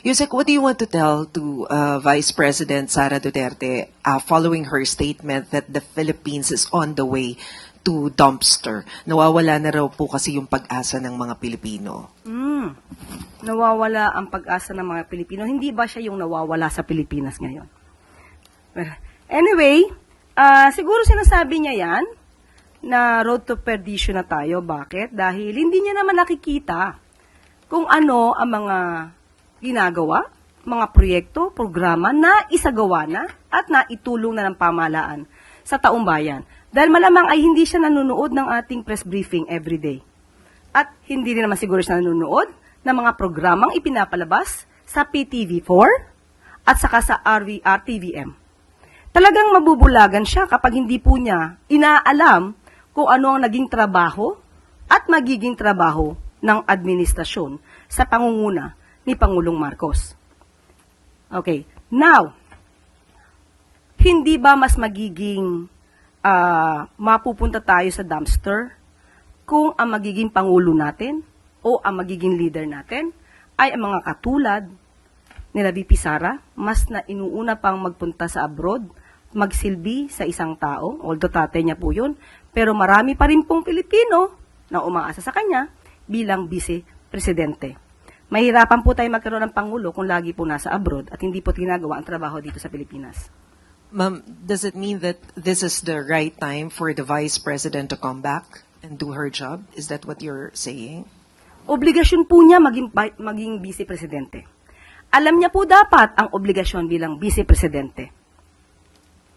Yusek, what do you want to tell to Vice President Sara Duterte following her statement that the Philippines is on the way to dumpster? Nawawala na raw po kasi yung pag-asa ng mga Pilipino. Nawawala ang pag-asa ng mga Pilipino. Hindi ba siya yung nawawala sa Pilipinas ngayon? Anyway, siguro sinasabi niya yan na road to perdition na tayo. Bakit? Dahil hindi niya naman nakikita kung ano ang mga ginagawa, mga proyekto, programa na isagawa na at naitulong na ng pamahalaan sa taong bayan. Dahil malamang ay hindi siya nanonood ng ating press briefing everyday. At hindi rin naman siguro siya nanonood ng mga programang ipinapalabas sa PTV4 at saka sa RTVM. Talagang mabubulagan siya kapag hindi po niya inaalam kung ano ang naging trabaho at magiging trabaho ng administrasyon sa pangunguna ni Pangulong Marcos. Okay, now, hindi ba mas magiging mapupunta tayo sa dumpster kung ang magiging Pangulo natin o ang magiging leader natin ay ang mga katulad nila VP Sara, mas na inuuna pang magpunta sa abroad, magsilbi sa isang tao, although tatay niya po yun, pero marami pa rin pong Pilipino na umaasa sa kanya bilang vice-presidente. Mahirapan po tayo magkaroon ng Pangulo kung lagi po nasa abroad at hindi po ginagawa ang trabaho dito sa Pilipinas. Ma'am, does it mean that this is the right time for the Vice President to come back and do her job? Is that what you're saying? Obligasyon po niya maging vice-presidente. Alam niya po dapat ang obligasyon bilang vice-presidente.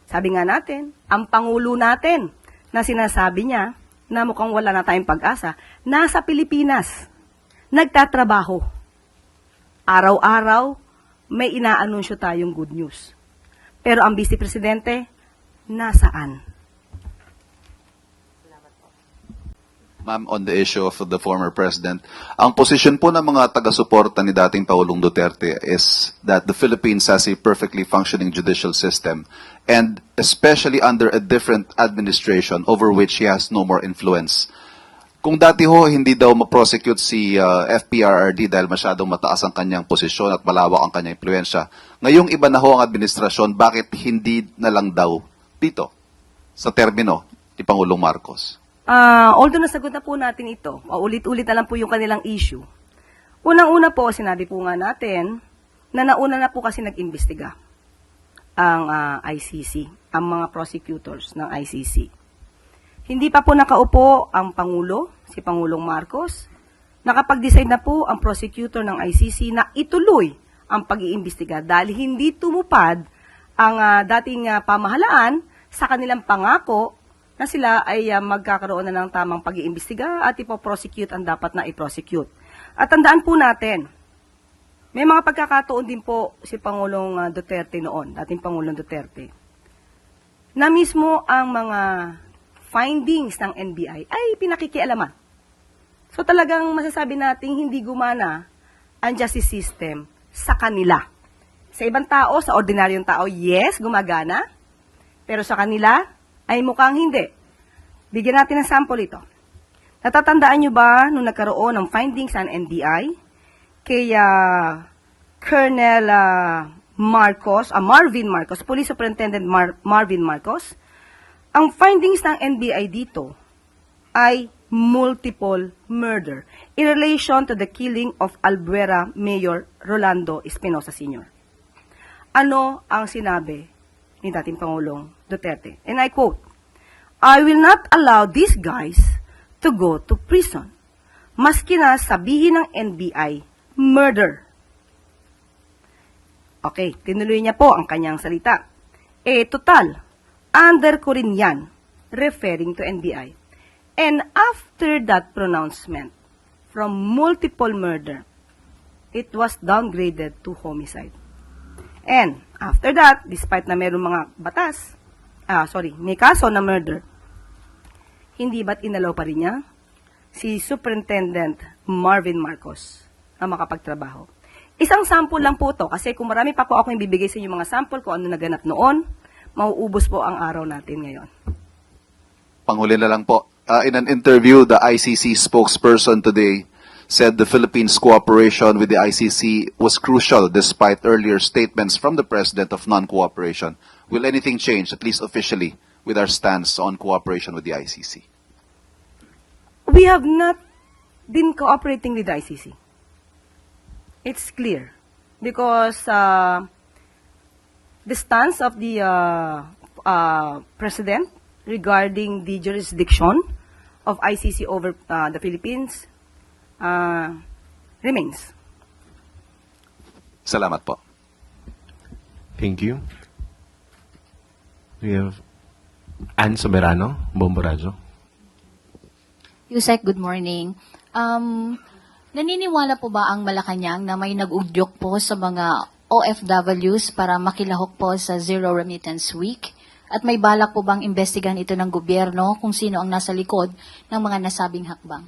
Sabi nga natin, ang Pangulo natin na sinasabi niya na mukhang wala na tayong pag-asa, nasa Pilipinas, nagtatrabaho. Araw-araw, may inaanunsyo tayong good news. Pero ang vice-presidente, nasaan? Ma'am, on the issue of the former president, ang posisyon po ng mga taga-suporta ni dating Pangulong Duterte is that the Philippines has a perfectly functioning judicial system and especially under a different administration over which he has no more influence. Kung dati ho, hindi daw ma-prosecute si FPRRD dahil masyadong mataas ang kanyang posisyon at malawak ang kanyang impluensya. Ngayong iba na ho ang administrasyon, bakit hindi na lang daw dito sa termino ni Pangulong Marcos? Although nasagot na po natin ito, ulit-ulit na lang po yung kanilang issue. Unang-una po, sinabi po nga natin na nauna na po kasi nag-imbestiga ang ICC, ang mga prosecutors ng ICC. Hindi pa po nakaupo ang Pangulo, si Pangulong Marcos. Nakapag-decide na po ang prosecutor ng ICC na ituloy ang pag-iimbestiga dahil hindi tumupad ang dating pamahalaan sa kanilang pangako na sila ay magkakaroon na ng tamang pag-iimbestiga at ipoprosecute ang dapat na i-prosecute. At tandaan po natin, may mga pagkakataon din po si Pangulong Duterte noon, dating Pangulong Duterte, na mismo ang mga findings ng NBI ay pinakikialaman. So talagang masasabi natin hindi gumana ang justice system sa kanila. Sa ibang tao, sa ordinaryong tao, yes, gumagana. Pero sa kanila, ay mukhang hindi. Bigyan natin ng sample ito. Natatandaan nyo ba nung nagkaroon ng findings ng NBI kay Colonel Marvin Marcos, Police Superintendent Marvin Marcos? Ang findings ng NBI dito ay multiple murder in relation to the killing of Albuera Mayor Rolando Espinosa Sr. Ano ang sinabi ni dating Pangulong Duterte? And I quote, "I will not allow these guys to go to prison. Maski na sabihin ng NBI, murder." Okay, tinuloy niya po ang kanyang salita. Total, under ko rin yan, referring to NBI. And after that pronouncement, from multiple murder, it was downgraded to homicide. And after that, despite na mayroong mga batas, may kaso na murder, hindi ba't inalaw pa rin niya si Superintendent Marvin Marcos na makapagtrabaho? Isang sample lang po to kasi kung marami pa po ako yung bibigay sa inyo mga sample kung ano naganap noon, mauubos po ang araw natin ngayon. Panghuli na lang po. In an interview, the ICC spokesperson today said the Philippines' cooperation with the ICC was crucial despite earlier statements from the President of non-cooperation. Will anything change, at least officially, with our stance on cooperation with the ICC? We have not been cooperating with the ICC. It's clear. Because the stance of the President regarding the jurisdiction of ICC over the Philippines remains. Salamat po. Thank you. We have Ann Soberano, Bombo Radyo. Yusek, good morning. Naniniwala po ba ang Malacanang na may nag-udyok po sa mga OFWs para makilahok po sa Zero Remittance Week? At may balak po bang investigahan ito ng gobyerno kung sino ang nasa likod ng mga nasabing hakbang?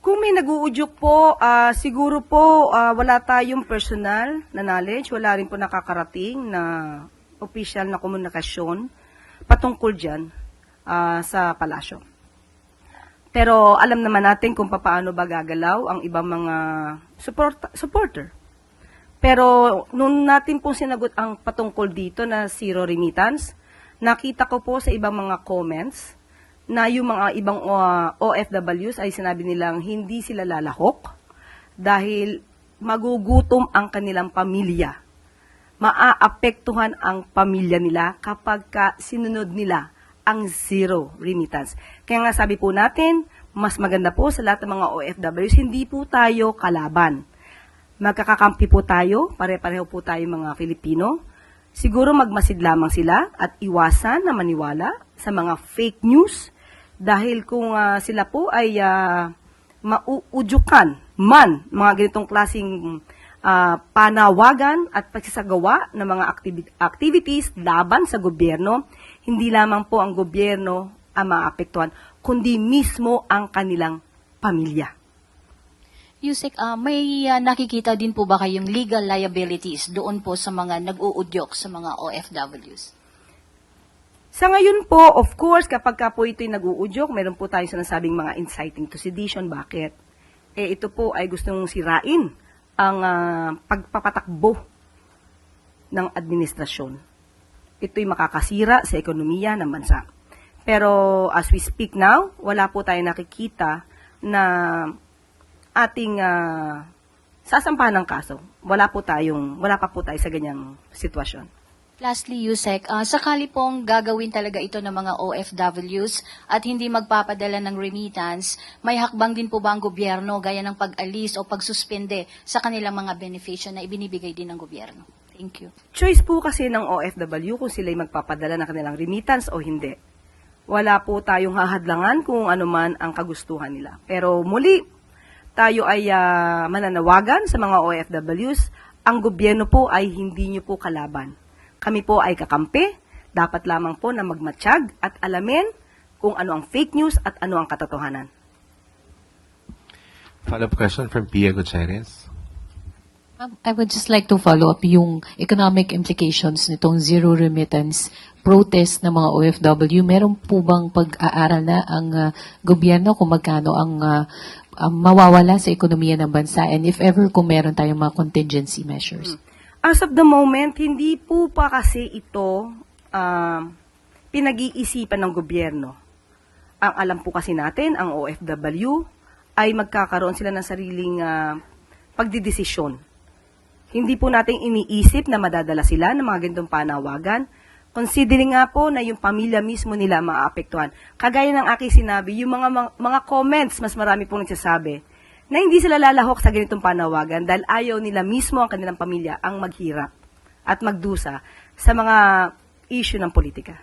Kung may nag-uudyok po, siguro po wala tayong personal na knowledge, wala rin po nakakarating na official na komunikasyon patungkol dyan sa palasyo. Pero alam naman natin kung paano ba gagalaw ang ibang mga supporter. Pero nung natin pong sinagot ang patungkol dito na zero remittance, nakita ko po sa ibang mga comments na yung mga ibang OFWs ay sinabi nilang hindi sila lalahok dahil magugutom ang kanilang pamilya. Maaapektuhan ang pamilya nila kapag sinunod nila ang zero remittance. Kaya nga sabi po natin, mas maganda po sa lahat ng mga OFWs, hindi po tayo kalaban. Magkakakampi po tayo, pare-pareho po tayo mga Filipino. Siguro magmasid lamang sila at iwasan na maniwala sa mga fake news dahil kung sila po ay mauudyukan man mga ganitong klaseng panawagan at pagsasagawa ng mga activities laban sa gobyerno, hindi lamang po ang gobyerno ang maapektuhan, kundi mismo ang kanilang pamilya. Yusek, may nakikita din po ba kayong legal liabilities doon po sa mga nag-uudyok sa mga OFWs? Sa ngayon po, of course, kapag po ito'y nag-uudyok, meron po tayong sinasabing mga inciting to sedition. Bakit? Ito po ay gustong sirain ang pagpapatakbo ng administrasyon. Ito'y makakasira sa ekonomiya ng bansa. Pero as we speak now, wala po tayong nakikita na ating sasampahan ng kaso. Wala pa po tayo sa ganyang sitwasyon. Lastly, Yusek, sakali pong gagawin talaga ito ng mga OFWs at hindi magpapadala ng remittance, may hakbang din po ba ang gobyerno gaya ng pag-alis o pagsuspende sa kanilang mga benepisyo na ibinibigay din ng gobyerno? Thank you. Choice po kasi ng OFW kung sila'y magpapadala ng kanilang remittance o hindi. Wala po tayong hahadlangan kung ano man ang kagustuhan nila. Pero muli, tayo ay mananawagan sa mga OFWs, ang gobyerno po ay hindi nyo po kalaban. Kami po ay kakampi, dapat lamang po na magmatsyag at alamin kung ano ang fake news at ano ang katotohanan. Follow-up question from Pia Gutierrez. I would just like to follow up yung economic implications nitong zero remittance protest ng mga OFW. Meron po bang pag-aaral na ang gobyerno kung magkano ang mawawala sa ekonomiya ng bansa and if ever kung meron tayong mga contingency measures? As of the moment, hindi po pa kasi ito pinag-iisipan ng gobyerno. Ang alam po kasi natin, ang OFW ay magkakaroon sila ng sariling pagdidesisyon. Hindi po natin iniisip na madadala sila ng mga ganitong panawagan. Considering nga po na yung pamilya mismo nila maapektuhan. Kagaya ng aking sinabi, yung mga comments, mas marami pong nagsasabi na hindi sila lalahok sa ganitong panawagan dahil ayaw nila mismo ang kanilang pamilya ang maghirap at magdusa sa mga issue ng politika.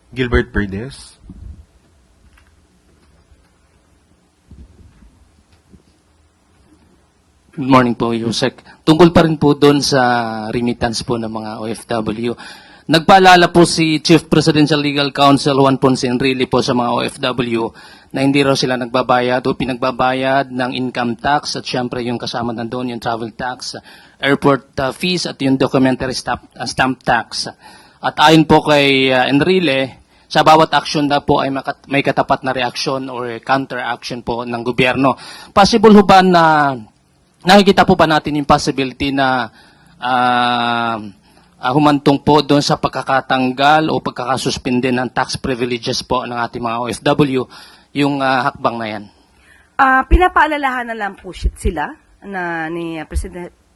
Gilbert Verdes. Good morning po, Yusek. Tungkol pa rin po doon sa remittance po ng mga OFW. Nagpaalala po si Chief Presidential Legal Counsel Juan Ponce Enrile po sa mga OFW na hindi raw sila nagbabayad o pinagbabayad ng income tax at syempre yung kasama nandun yung travel tax, airport fees at yung documentary stamp tax. At ayon po kay Enrile, sa bawat action na po ay may katapat na reaction or counter-action po ng gobyerno. Possible ho ba na nakikita po ba natin yung possibility na humantong po doon sa pagkakatanggal o pagkakasuspinde ng tax privileges po ng ating mga OFW yung hakbang na yan? Pinapaalalahan na lang po sila ni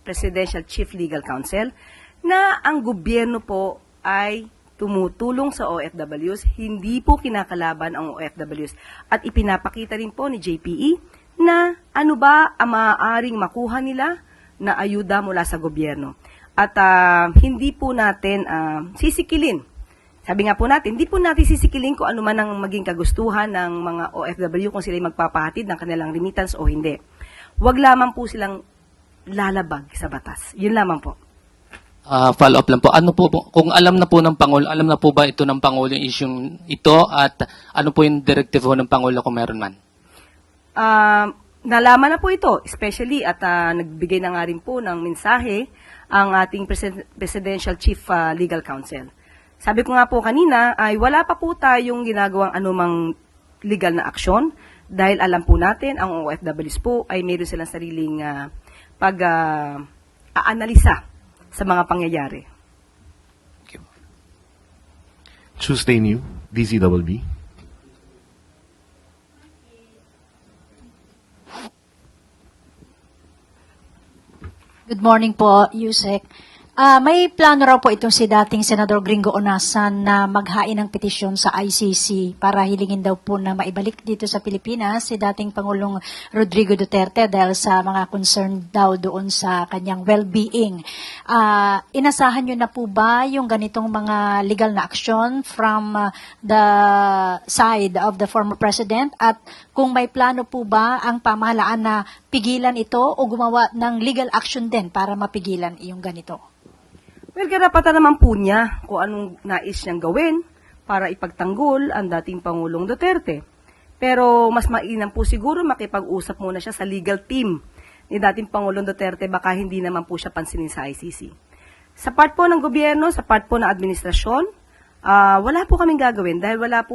Presidential Chief Legal Counsel na ang gobyerno po ay tumutulong sa OFWs, hindi po kinakalaban ang OFWs. At ipinapakita rin po ni JPE na ano ba ang maaaring makuha nila na ayuda mula sa gobyerno. At hindi po natin sisikilin. Sabi nga po natin, hindi po natin sisikilin kung ano man ang maging kagustuhan ng mga OFW kung sila magpapahatid ng kanilang remittance o hindi. Huwag lamang po silang lalabag sa batas. Yun lamang po. Follow up lang po. Ano po, kung alam na po ng Pangulo, alam na po ba ito ng Pangulo yung issue ito at ano po yung directive po ng Pangulo kung meron man? Nalaman na po ito, especially at nagbigay na nga rin po ng mensahe ang ating Presidential Chief Legal Counsel. Sabi ko nga po kanina, ay wala pa po tayong ginagawang anumang legal na aksyon dahil alam po natin, ang OFWs po ay mayroon silang sariling pag-aanalisa sa mga pangyayari. Tuesday New, DZBB. Good morning po, Yusek. May plano raw po itong si dating Senador Gringo Onasan na maghain ng petisyon sa ICC para hilingin daw po na maibalik dito sa Pilipinas si dating Pangulong Rodrigo Duterte dahil sa mga concern daw doon sa kanyang well-being. Inasahan nyo na po ba yung ganitong mga legal na action from the side of the former president? At kung may plano po ba ang pamahalaan na pigilan ito o gumawa ng legal action din para mapigilan yung ganito? Well, karapatan naman po niya kung anong nais niyang gawin para ipagtanggol ang dating Pangulong Duterte. Pero mas mainam po siguro makipag-usap muna siya sa legal team ni dating Pangulong Duterte, baka hindi naman po siya pansinin sa ICC. Sa part po ng gobyerno, sa part po ng administrasyon, wala po kaming gagawin dahil wala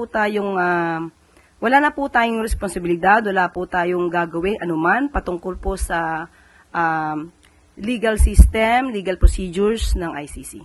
na po tayong responsibilidad, wala po tayong gagawin anuman patungkol po sa legal system, legal procedures ng ICC.